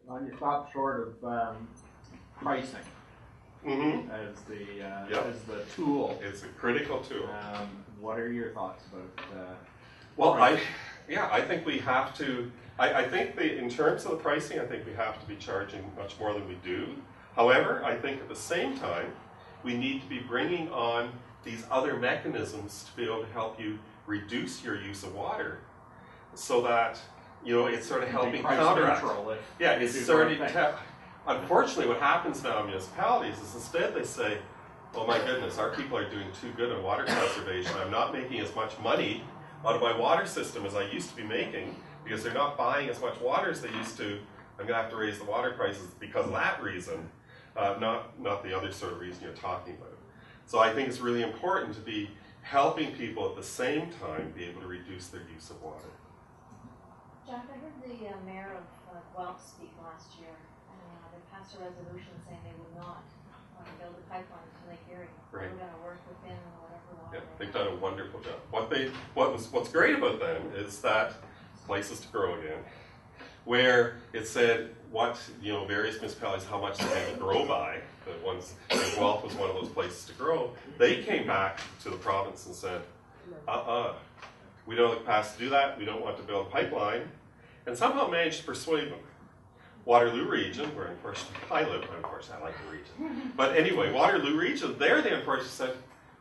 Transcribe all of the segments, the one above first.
Well, you stopped short of pricing as the tool. It's a critical tool. What are your thoughts about? Well, I think we have to. I think in terms of the pricing, I think we have to be charging much more than we do. However, I think at the same time, we need to be bringing on these other mechanisms to be able to help you reduce your use of water, so that it's sort of helping counteract. Yeah, it's sort of. Unfortunately, what happens now in municipalities is instead they say, "Oh my goodness, our people are doing too good on water conservation. I'm not making as much money out of my water system as I used to be making because they're not buying as much water as they used to. I'm going to have to raise the water prices because of that reason, not the other sort of reason you're talking about." So I think it's really important to be helping people at the same time be able to reduce their use of water. Jack, I heard the mayor of Guelph speak last year, and they passed a resolution saying they would not build a pipeline to Lake Erie. Right. They were going to work within whatever law. Yeah, they've done a wonderful job. What's great about them is that places to grow again, where it said what various municipalities how much they had to grow by. The ones, Guelph was one of those places to grow. They came back to the province and said, we don't have the capacity to do that. We don't want to build a pipeline, and somehow managed to persuade them. Waterloo region, where unfortunately I live, unfortunately I like the region. But anyway, Waterloo region, there they unfortunately said,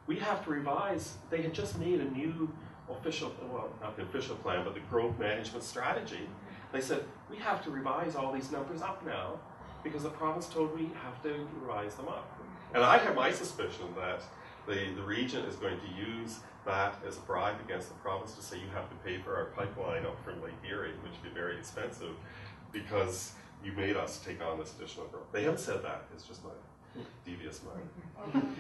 we have to revise. They had just made a new official, well, not the official plan, but the growth management strategy. They said, we have to revise all these numbers up now because the province told we have to revise them up. And I have my suspicion that the region is going to use that as a bribe against the province to say you have to pay for our pipeline up from Lake Erie, which would be very expensive because you made us take on this additional growth. They haven't said that. It's just my devious mind.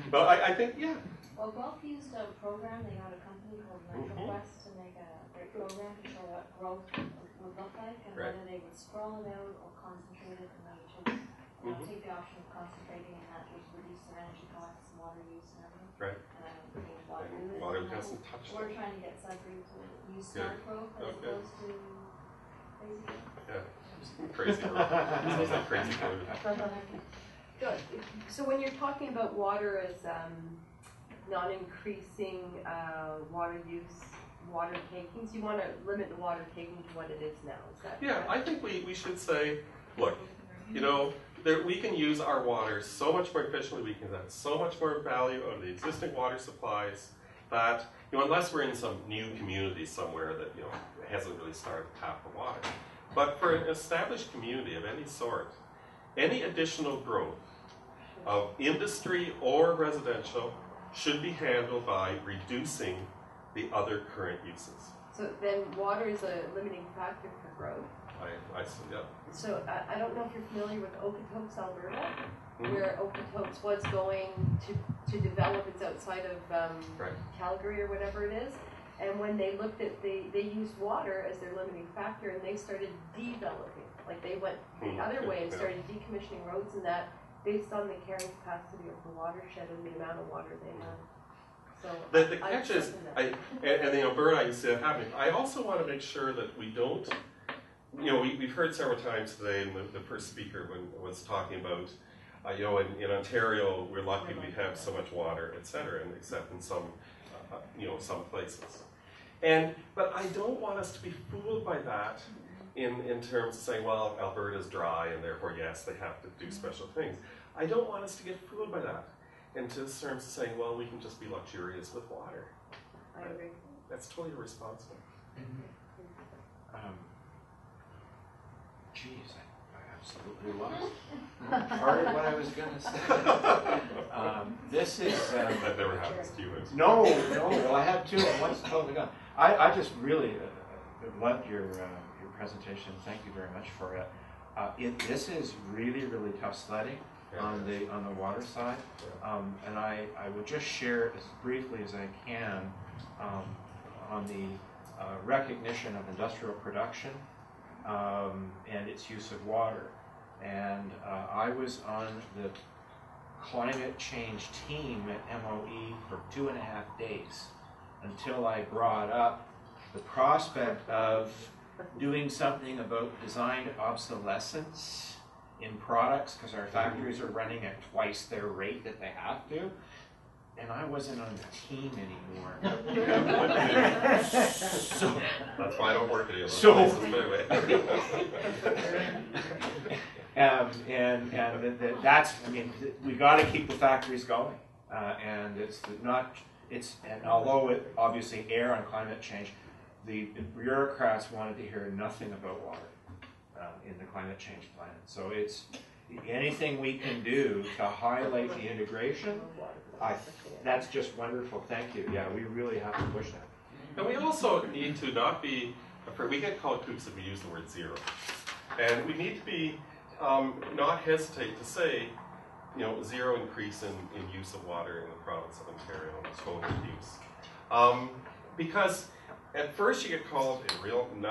But I think, yeah. Well, Guelph used a program. They got a company called MetroQuest to make a great program to show what growth would look like and whether they would sprawl it out or concentrate it, and they would take the option of concentrating, and that would reduce their energy costs, water use, and everything. Right. And I don't think Waterloo Water doesn't touch We're trying to get Sudbury to use smart growth as opposed to crazy growth. Yeah. Crazy growth. Sounds like crazy growth. Good. So when you're talking about water as not increasing water use, water takings, you want to limit the water taking to what it is now, is that correct? I think we should say, look, we can use our water so much more efficiently, we can add so much more value out of the existing water supplies that, unless we're in some new community somewhere that, hasn't really started to tap the water. But for an established community of any sort, any additional growth of industry or residential should be handled by reducing the other current uses. So then water is a limiting factor for growth. I see, yeah. So I don't know if you're familiar with Okotoks, Alberta, where Okotoks was going to develop. It's outside of Calgary or whatever it is. And when they looked at, they used water as their limiting factor, and they started developing. Like they went the other way and started decommissioning roads and that based on the carrying capacity of the watershed and the amount of water they had. So the catch is, and in Alberta I can see that happening. I also want to make sure that we don't, we've heard several times today, and the first speaker was talking about, in Ontario we're lucky we have so much water, etc., and except in some, some places. But I don't want us to be fooled by that in terms of saying, well, Alberta's dry and therefore, yes, they have to do special things. I don't want us to get fooled by that in terms of saying, well, we can just be luxurious with water. I agree. That's totally irresponsible. Geez, I absolutely lost part of what I was going to say. This is... that never happens to you. No. Well, I have two. One's totally gone. I just really loved your presentation. Thank you very much for it. This is really, really tough sledding on the water side, and I would just share as briefly as I can on the recognition of industrial production and its use of water. And I was on the climate change team at MOE for 2.5 days until I brought up the prospect of doing something about designed obsolescence in products because our factories are running at twice their rate that they have to. And I wasn't on the team anymore. So, that's why I don't work at either so, places, but anyway. That's, I mean, we got to keep the factories going. And and although it obviously err on climate change, the bureaucrats wanted to hear nothing about water in the climate change plan. So it's anything we can do to highlight the integration. That's just wonderful. Thank you. Yeah, we really have to push that. And we also need to not be afraid. We get called kooks if we use the word zero. And we need to be not hesitate to say, zero increase in use of water in the province of Ontario and total use. Because at first you get called a real, you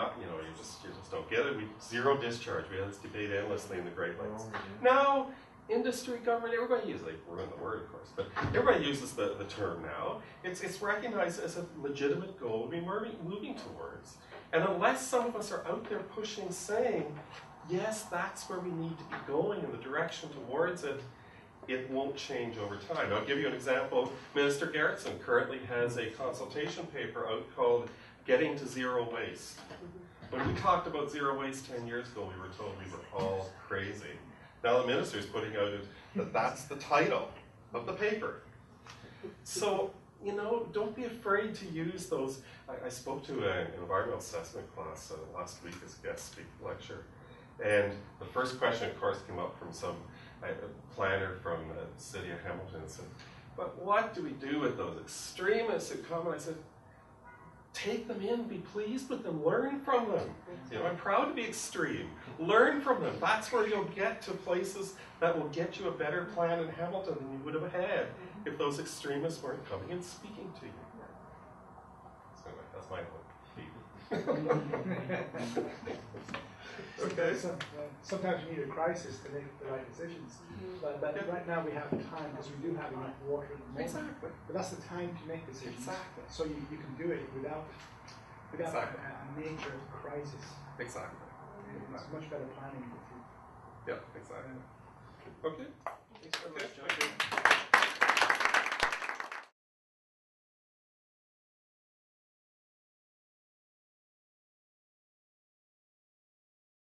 just don't get it. Zero discharge. We had this debate endlessly in the Great Lakes. Now, industry, government, everybody uses, they ruin the word, of course, but everybody uses the term now. It's recognized as a legitimate goal we're moving towards. And unless some of us are out there pushing, saying, yes, that's where we need to be going in the direction towards it, it won't change over time. I'll give you an example. Minister Gerritsen currently has a consultation paper out called Getting to Zero Waste. When we talked about zero waste 10 years ago, we were told we were all crazy. Now the minister is putting out that that's the title of the paper. So, don't be afraid to use those. I spoke to an environmental assessment class last week as a guest lecture. And the first question, of course, came up from some planner from the city of Hamilton and said, but what do we do with those extremists who come? And I said, take them in, be pleased with them, learn from them. I'm proud to be extreme. Learn from them. That's where you'll get to places that will get you a better plan in Hamilton than you would have had if those extremists weren't coming and speaking to you. So anyway, that's my hope. Okay. Sometimes you need a crisis to make the right decisions. But right now we have time because we do have enough water at the moment. Exactly. But that's the time to make decisions. Exactly. So you can do it without exactly. a major crisis. Exactly. It's much better planning. Yeah, exactly. Okay. Thanks very much, John.